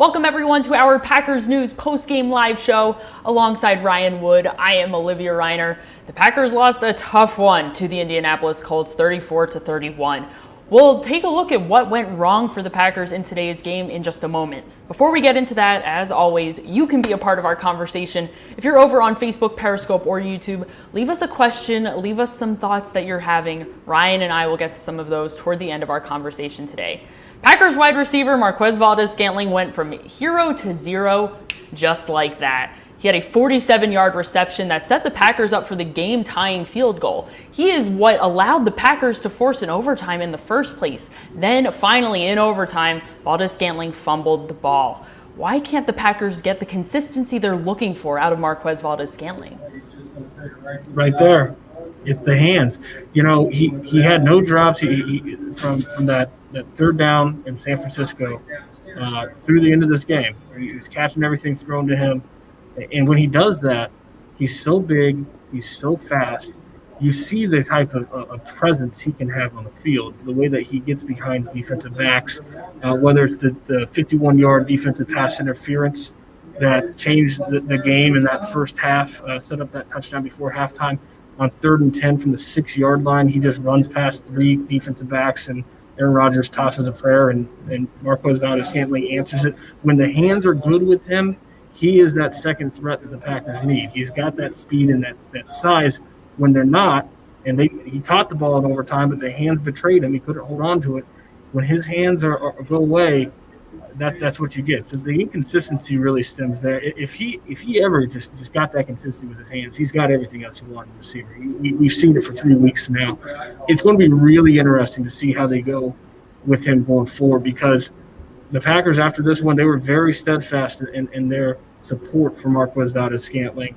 Welcome everyone to our Packers News post-game live show alongside Ryan Wood. I am Olivia Reiner. The Packers lost a tough one to the Indianapolis Colts 34-31. We'll take a look at what went wrong for the Packers in today's game in just a moment. Before we get into that, as always, you can be a part of our conversation. If you're over on Facebook, Periscope, or YouTube, leave us a question, leave us some thoughts that you're having. Ryan and I will get to some of those toward the end of our conversation today. Packers wide receiver Marquez Valdes-Scantling went from hero to zero just like that. He had a 47-yard reception that set the Packers up for the game-tying field goal. He is what allowed the Packers to force an overtime in the first place. Then, finally, in overtime, Valdes-Scantling fumbled the ball. Why can't the Packers get the consistency they're looking for out of Marquez Valdes-Scantling? Right there. It's the hands. You know, he had no drops from that third down in San Francisco through the end of this game. He was catching everything thrown to him. And when he does that, he's so big, he's so fast. You see the type of presence he can have on the field, the way that he gets behind defensive backs, whether it's the 51-yard defensive pass interference that changed the game in that first half, set up that touchdown before halftime. On 3rd and 10 from the 6-yard line, he just runs past 3 defensive backs, and Aaron Rodgers tosses a prayer, and Marquez Valdes-Scantling answers it. When the hands are good with him, he is that second threat that the Packers need. He's got that speed and that size. When they're not, and he caught the ball in overtime, but the hands betrayed him. He couldn't hold on to it. When his hands go away, that's what you get. So the inconsistency really stems there. If he ever just got that consistency with his hands, he's got everything else you want in a receiver. We've seen it for 3 weeks now. It's going to be really interesting to see how they go with him going forward, because the Packers, after this one, they were very steadfast in their support for Marquez Valdes-Scantling,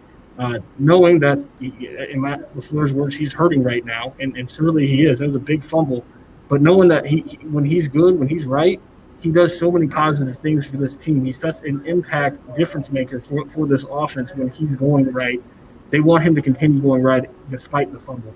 knowing that, in Matt LaFleur's words, he's hurting right now, and certainly he is. That was a big fumble. But knowing that when he's good, when he's right, he does so many positive things for this team. He's such an impact difference maker for this offense when he's going right. They want him to continue going right despite the fumble.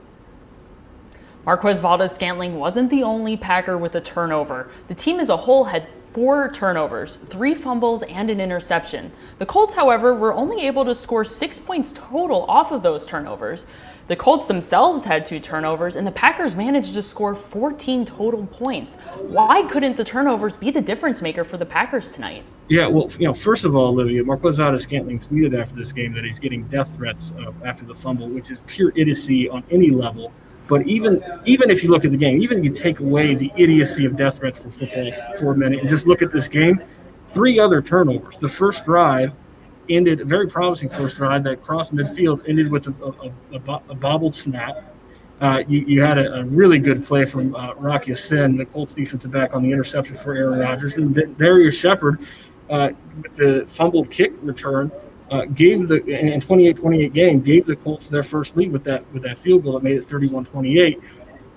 Marquez Valdes-Scantling wasn't the only Packer with a turnover. The team as a whole had 4 turnovers, 3 fumbles, and an interception. The Colts, however, were only able to score 6 points total off of those turnovers. The Colts themselves had 2 turnovers, and the Packers managed to score 14 total points. Why couldn't the turnovers be the difference maker for the Packers tonight? Yeah, well, first of all, Olivia, Marquez Valdes-Scantling tweeted after this game that he's getting death threats after the fumble, which is pure idiocy on any level. But even if you look at the game, even if you take away the idiocy of death threats for football for a minute and just look at this game, 3 other turnovers. The first drive ended, a very promising first drive that crossed midfield, ended with a bobbled snap. You had a really good play from Rocky Sin, the Colts defensive back, on the interception for Aaron Rodgers. And Darius Shepard, with the fumbled kick return, gave the 28-28 game, gave the Colts their first lead with that field goal that made it 31-28.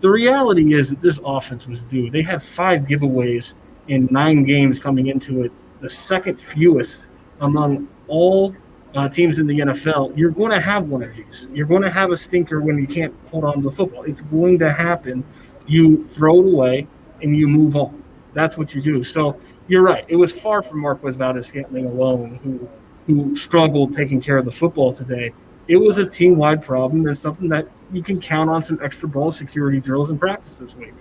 The reality is that this offense was due. They had 5 giveaways in 9 games coming into it, the second fewest among all teams in the NFL. You're going to have one of these. You're going to have a stinker when you can't hold on to the football. It's going to happen. You throw it away and you move on. That's what you do. So you're right. It was far from Marquez Valdes-Scantling alone who struggled taking care of the football today. It was a team-wide problem and something that you can count on some extra ball security drills in practice this week.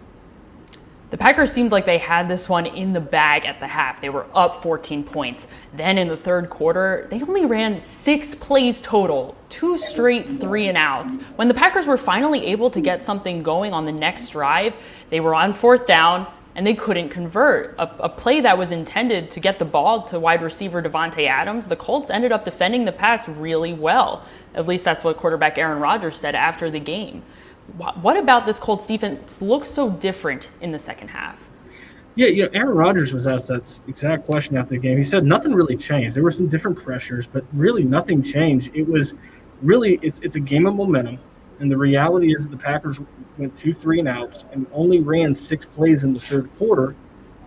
The Packers seemed like they had this one in the bag at the half. They were up 14 points. Then in the third quarter, they only ran 6 plays total, 2 straight 3-and-outs. When the Packers were finally able to get something going on the next drive, they were on 4th down, and they couldn't convert. A play that was intended to get the ball to wide receiver Davante Adams, the Colts ended up defending the pass really well. At least that's what quarterback Aaron Rodgers said after the game. What about this Colts defense looks so different in the second half? Yeah, Aaron Rodgers was asked that exact question after the game. He said nothing really changed. There were some different pressures, but really nothing changed. It was really, it's a game of momentum. And the reality is that the Packers went 2 3-and-outs and only ran 6 plays in the third quarter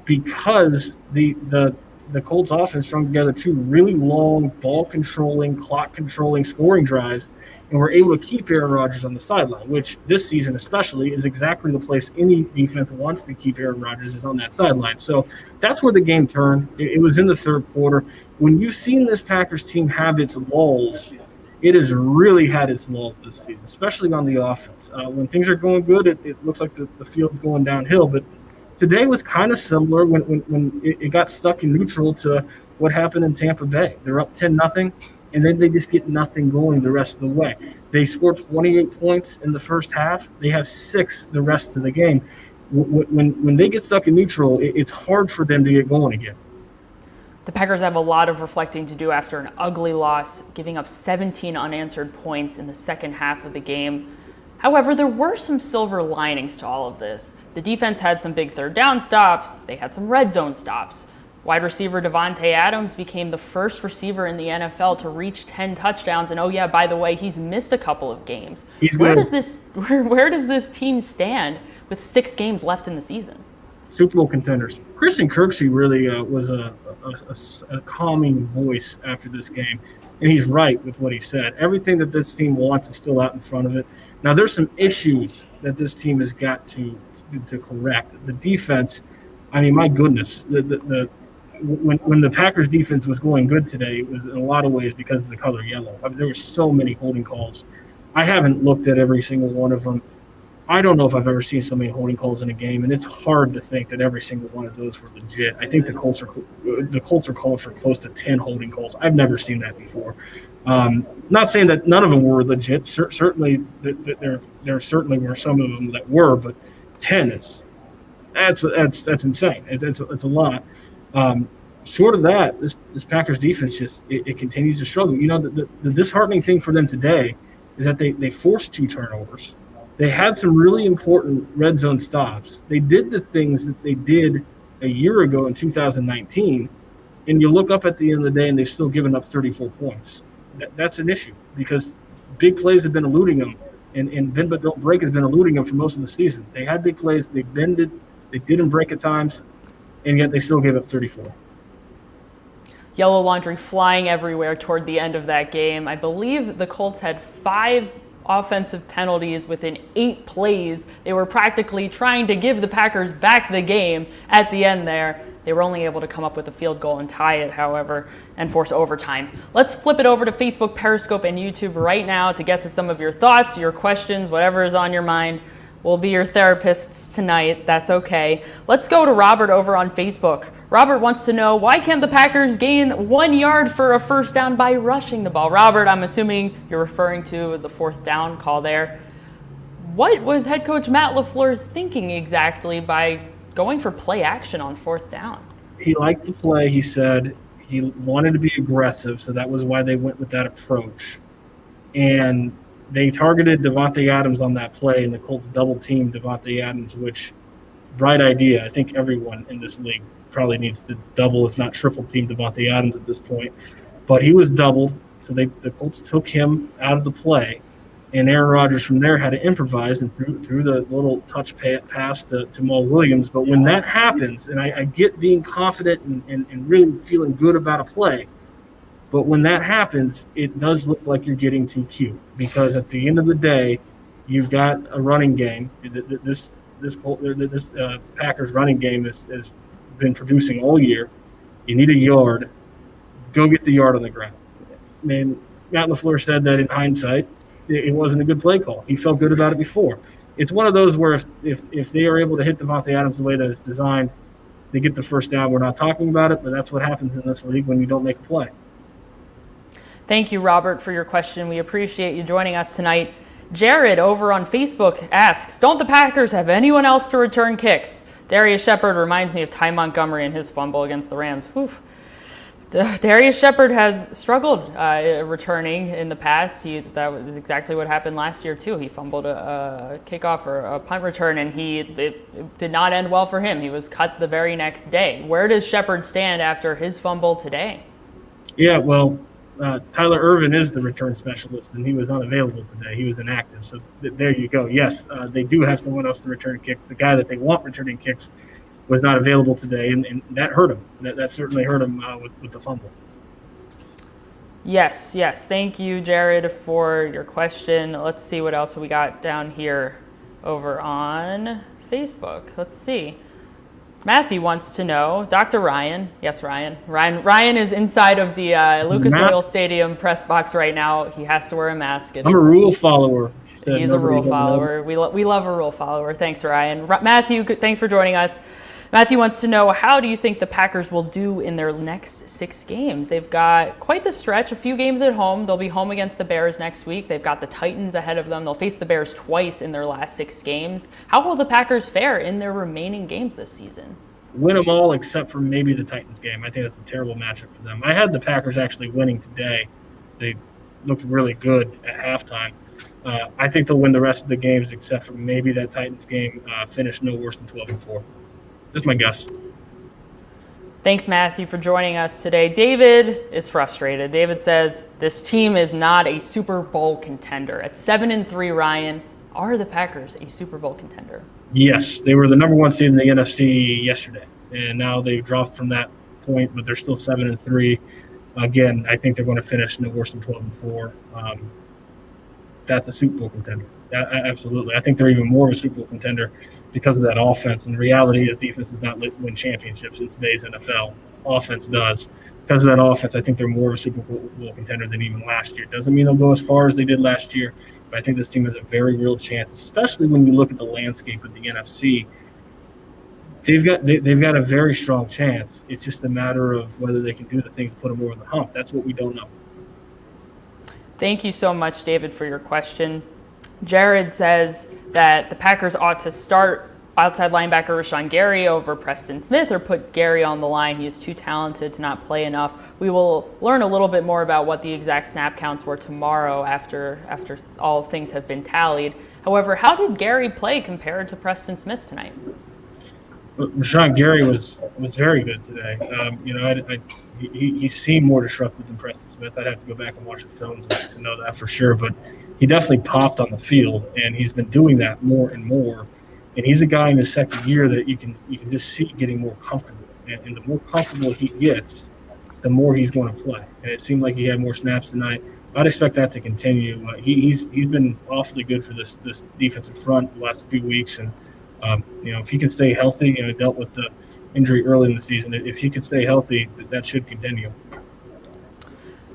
because the Colts offense strung together 2 really long ball controlling, clock controlling scoring drives. and were able to keep Aaron Rodgers on the sideline, which this season especially is exactly the place any defense wants to keep Aaron Rodgers, is on that sideline. So that's where the game turned. It was in the third quarter. When you've seen this Packers team have its lulls, it has really had its lulls this season, especially on the offense. When things are going good, it looks like the field's going downhill. But today was kind of similar when it got stuck in neutral to what happened in Tampa Bay. They're up 10-0. And then they just get nothing going the rest of the way. They scored 28 points in the first half. They have 6 the rest of the game. When they get stuck in neutral, it's hard for them to get going again. The Packers have a lot of reflecting to do after an ugly loss, giving up 17 unanswered points in the second half of the game. However, there were some silver linings to all of this. The defense had some big third down stops. They had some red zone stops. Wide receiver Davante Adams became the first receiver in the NFL to reach 10 touchdowns. And oh yeah, by the way, he's missed a couple of games. Where does this team stand with 6 games left in the season? Super Bowl contenders. Christian Kirksey really was a calming voice after this game. And he's right with what he said. Everything that this team wants is still out in front of it. Now, there's some issues that this team has got to correct. The defense, I mean, my goodness, when the Packers defense was going good today, it was in a lot of ways because of the color yellow. I mean, there were so many holding calls. I haven't looked at every single one of them. I don't know if I've ever seen so many holding calls in a game, and it's hard to think that every single one of those were legit. I think the Colts are calling for close to 10 holding calls. I've never seen that before. Not saying that none of them were legit. Certainly, there certainly were some of them that were, but 10 that's insane. It's a lot. Short of that, this Packers defense it continues to struggle. You know, the disheartening thing for them today is that they forced 2 turnovers. They had some really important red zone stops. They did the things that they did a year ago in 2019, and you look up at the end of the day and they've still given up 34 points. That's an issue because big plays have been eluding them, and bend but don't break has been eluding them for most of the season. They had big plays, they bended, they didn't break at times, and yet they still gave up 34. Yellow laundry flying everywhere toward the end of that game. I believe the Colts had 5 offensive penalties within 8 plays. They were practically trying to give the Packers back the game at the end there. They were only able to come up with a field goal and tie it, however, and force overtime. Let's flip it over to Facebook, Periscope, and YouTube right now to get to some of your thoughts, your questions, whatever is on your mind. We'll be your therapists tonight. That's okay. Let's go to Robert over on Facebook. Robert wants to know, why can't the Packers gain 1 yard for a first down by rushing the ball? Robert, I'm assuming you're referring to the 4th down call there. What was head coach Matt LaFleur thinking exactly by going for play action on 4th down? He liked the play. He said he wanted to be aggressive, so that was why they went with that approach. And they targeted Davante Adams on that play, and the Colts double-teamed Davante Adams, which, bright idea. I think everyone in this league probably needs to double, if not triple-team Davante Adams at this point. But he was doubled, so the Colts took him out of the play, and Aaron Rodgers from there had to improvise and threw the little touch pass to Jamal Williams. But when that happens, and I get being confident and really feeling good about a play, but when that happens, it does look like you're getting too cute, because at the end of the day, you've got a running game. This Packers running game has been producing all year. You need a yard. Go get the yard on the ground. And Matt LaFleur said that in hindsight, it wasn't a good play call. He felt good about it before. It's one of those where if they are able to hit Davante Adams the way that it's designed, they get the first down. We're not talking about it, but that's what happens in this league when you don't make a play. Thank you, Robert, for your question. We appreciate you joining us tonight. Jared over on Facebook asks, don't the Packers have anyone else to return kicks? Darius Shepard reminds me of Ty Montgomery and his fumble against the Rams. Oof. Darius Shepard has struggled returning in the past. That was exactly what happened last year, too. He fumbled a kickoff or a punt return, and it did not end well for him. He was cut the very next day. Where does Shepard stand after his fumble today? Yeah, well, Tyler Irvin is the return specialist, and he was unavailable today. He was inactive. So there you go. Yes, they do have someone else to return kicks. The guy that they want returning kicks was not available today, and that hurt him. That certainly hurt him with the fumble. Yes, yes. Thank you, Jared, for your question. Let's see what else we got down here over on Facebook. Let's see. Matthew wants to know, Dr. Ryan, yes, Ryan is inside of the Lucas Oil Stadium press box right now. He has to wear a mask. I'm a rule follower. He's a rule follower. We love a rule follower. Thanks, Ryan. Matthew, thanks for joining us. Matthew wants to know, how do you think the Packers will do in their next 6 games? They've got quite the stretch, a few games at home. They'll be home against the Bears next week. They've got the Titans ahead of them. They'll face the Bears twice in their last 6 games. How will the Packers fare in their remaining games this season? Win them all except for maybe the Titans game. I think that's a terrible matchup for them. I had the Packers actually winning today. They looked really good at halftime. I think they'll win the rest of the games except for maybe that Titans game, finish no worse than 12-4. That's my guess. Thanks, Matthew, for joining us today. David is frustrated. David says, this team is not a Super Bowl contender. At 7-3, Ryan, are the Packers a Super Bowl contender? Yes, they were the number 1 seed in the NFC yesterday, and now they've dropped from that point, but they're still 7-3. Again, I think they're going to finish no worse than 12-4. That's a Super Bowl contender. Absolutely. I think they're even more of a Super Bowl contender because of that offense. And the reality is defense does not win championships in today's NFL. Offense does. Because of that offense, I think they're more of a Super Bowl contender than even last year. Doesn't mean they'll go as far as they did last year, but I think this team has a very real chance, especially when you look at the landscape of the NFC. They've got a very strong chance. It's just a matter of whether they can do the things to put them over the hump. That's what we don't know. Thank you so much, David, for your question. Jared says that the Packers ought to start outside linebacker Rashaan Gary over Preston Smith, or put Gary on the line. He is too talented to not play enough. We will learn a little bit more about what the exact snap counts were tomorrow after all things have been tallied. However, how did Gary play compared to Preston Smith tonight? Rashaan Gary was very good today. He seemed more disruptive than Preston Smith. I'd have to go back and watch the film to know that for sure, but he definitely popped on the field, and he's been doing that more and more. And he's a guy in his second year that you can just see getting more comfortable. And the more comfortable he gets, the more he's going to play. And it seemed like he had more snaps tonight. I'd expect that to continue. He's been awfully good for this defensive front the last few weeks, and if he can stay healthy, dealt with the injury early in the season. If he can stay healthy, that should continue.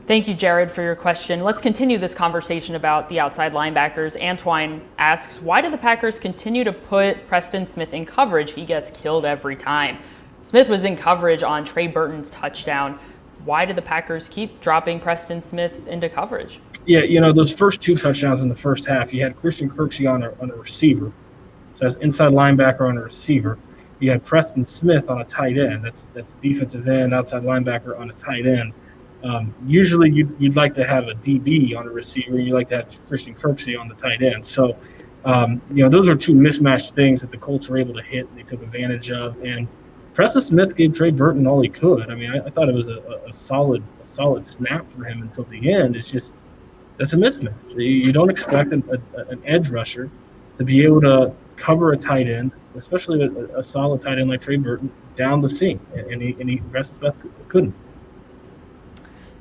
Thank you, Jared, for your question. Let's continue this conversation about the outside linebackers. Antoine asks, why do the Packers continue to put Preston Smith in coverage? He gets killed every time. Smith was in coverage on Trey Burton's touchdown. Why do the Packers keep dropping Preston Smith into coverage? Yeah, those first 2 touchdowns in the first half, you had Christian Kirksey on a receiver. So that's inside linebacker on a receiver. You had Preston Smith on a tight end. That's defensive end, outside linebacker on a tight end. Usually you'd like to have a DB on a receiver. You like to have Christian Kirksey on the tight end. So, those are 2 mismatched things that the Colts were able to hit. They took advantage of. And Preston Smith gave Trey Burton all he could. I mean, I thought it was a solid snap for him until the end. It's just that's a mismatch. You don't expect an edge rusher to be able to cover a tight end, especially a solid tight end like Trey Burton, down the seam. And Preston Smith couldn't.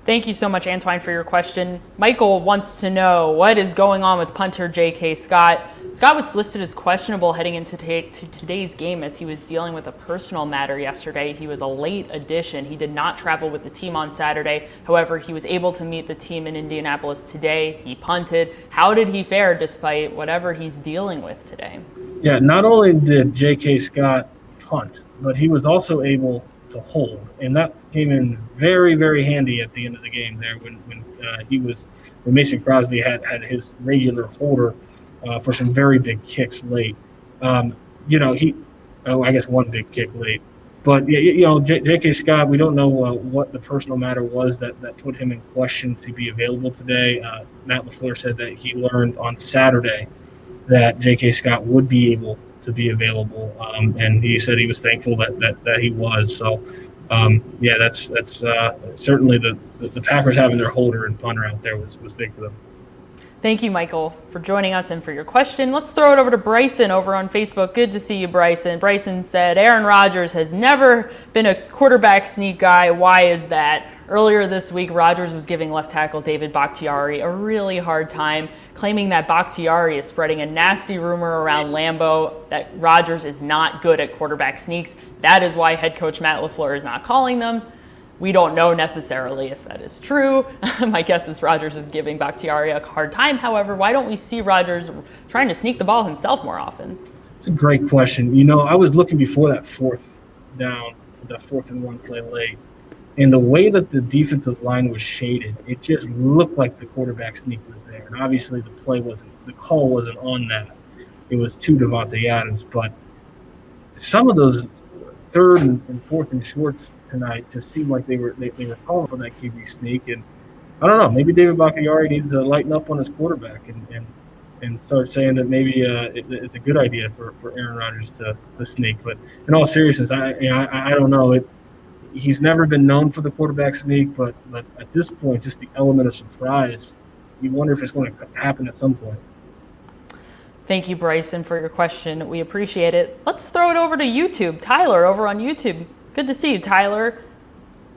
Thank you so much, Antoine, for your question. Michael wants to know what is going on with punter J.K. Scott. Scott was listed as questionable heading into today's game as he was dealing with a personal matter yesterday. He was a late addition. He did not travel with the team on Saturday. However, he was able to meet the team in Indianapolis today. He punted. How did he fare despite whatever he's dealing with today? Yeah, not only did J.K. Scott punt, but he was also able to hold, and that came in very, very handy at the end of the game there when Mason Crosby had his regular holder for some very big kicks late. I guess one big kick late, but J.K. Scott, we don't know what the personal matter was that put him in question to be available today. Matt LaFleur said that he learned on Saturday that J.K. Scott would be able to be available, and he said he was thankful that he was. So, that's certainly the Packers having their holder and punter out there was big for them. Thank you, Michael, for joining us and for your question. Let's throw it over to Bryson over on Facebook. Good to see you, Bryson. Bryson said, Aaron Rodgers has never been a quarterback sneak guy. Why is that? Earlier this week, Rodgers was giving left tackle David Bakhtiari a really hard time, claiming that Bakhtiari is spreading a nasty rumor around Lambeau that Rodgers is not good at quarterback sneaks. That is why head coach Matt LaFleur is not calling them. We don't know necessarily if that is true. My guess is Rodgers is giving Bakhtiari a hard time. However, why don't we see Rodgers trying to sneak the ball himself more often? It's a great question. You know, I was looking before that fourth down, that 4th and 1 play late, and the way that the defensive line was shaded, it just looked like the quarterback sneak was there. And obviously the call wasn't on that. It was to Devontae Adams. But some of those 3rd and 4th and shorts tonight just seemed like they were calling for that QB sneak. And I don't know, maybe David Bakhtiari needs to lighten up on his quarterback and start saying that maybe it's a good idea for Aaron Rodgers to sneak. But in all seriousness, I don't know. He's never been known for the quarterback sneak, but at this point, just the element of surprise, you wonder if it's going to happen at some point. Thank you, Bryson, for your question. We appreciate it. Let's throw it over to YouTube. Tyler over on YouTube. Good to see you, Tyler.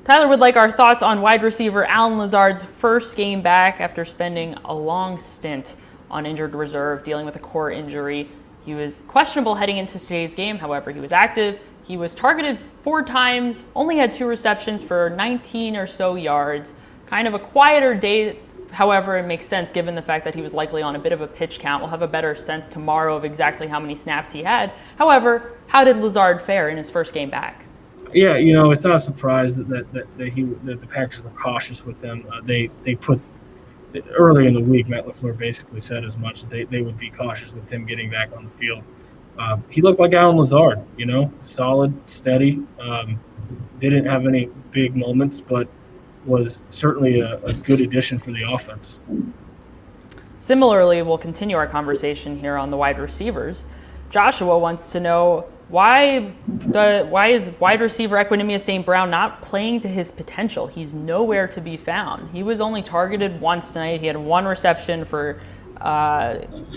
Tyler would like our thoughts on wide receiver Allen Lazard's first game back after spending a long stint on injured reserve, dealing with a core injury. He was questionable heading into today's game. However, he was active. He was targeted 4 times, only had 2 receptions for 19 or so yards. Kind of a quieter day. However, it makes sense given the fact that he was likely on a bit of a pitch count. We'll have a better sense tomorrow of exactly how many snaps he had. However, how did Lazard fare in his first game back? Yeah, you know, it's not a surprise that the Packers were cautious with him. They put early in the week, Matt LaFleur basically said as much that they would be cautious with him getting back on the field. He looked like Allen Lazard, you know, solid, steady. Didn't have any big moments, but was certainly a good addition for the offense. Similarly, we'll continue our conversation here on the wide receivers. Joshua wants to know why is wide receiver Equanimeous St. Brown not playing to his potential? He's nowhere to be found. He was only targeted once tonight. He had 1 reception for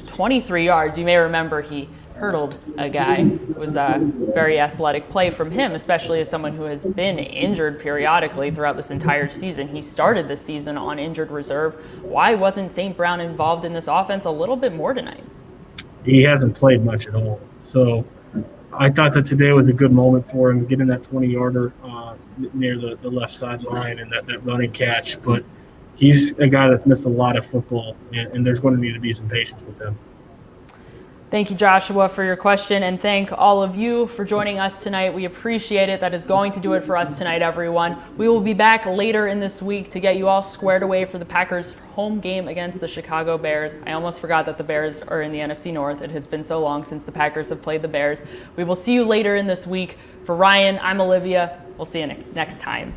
23 yards. You may remember he hurdled a guy. It was a very athletic play from him, especially as someone who has been injured periodically throughout this entire season. He started the season on injured reserve. Why wasn't St. Brown involved in this offense a little bit more tonight? He hasn't played much at all. So I thought that today was a good moment for him, getting that 20-yarder near the left sideline and that running catch. But he's a guy that's missed a lot of football, and there's going to need to be some patience with him. Thank you, Joshua, for your question, and thank all of you for joining us tonight. We appreciate it. That is going to do it for us tonight, everyone. We will be back later in this week to get you all squared away for the Packers' home game against the Chicago Bears. I almost forgot that the Bears are in the NFC North. It has been so long since the Packers have played the Bears. We will see you later in this week. For Ryan, I'm Olivia. We'll see you next time.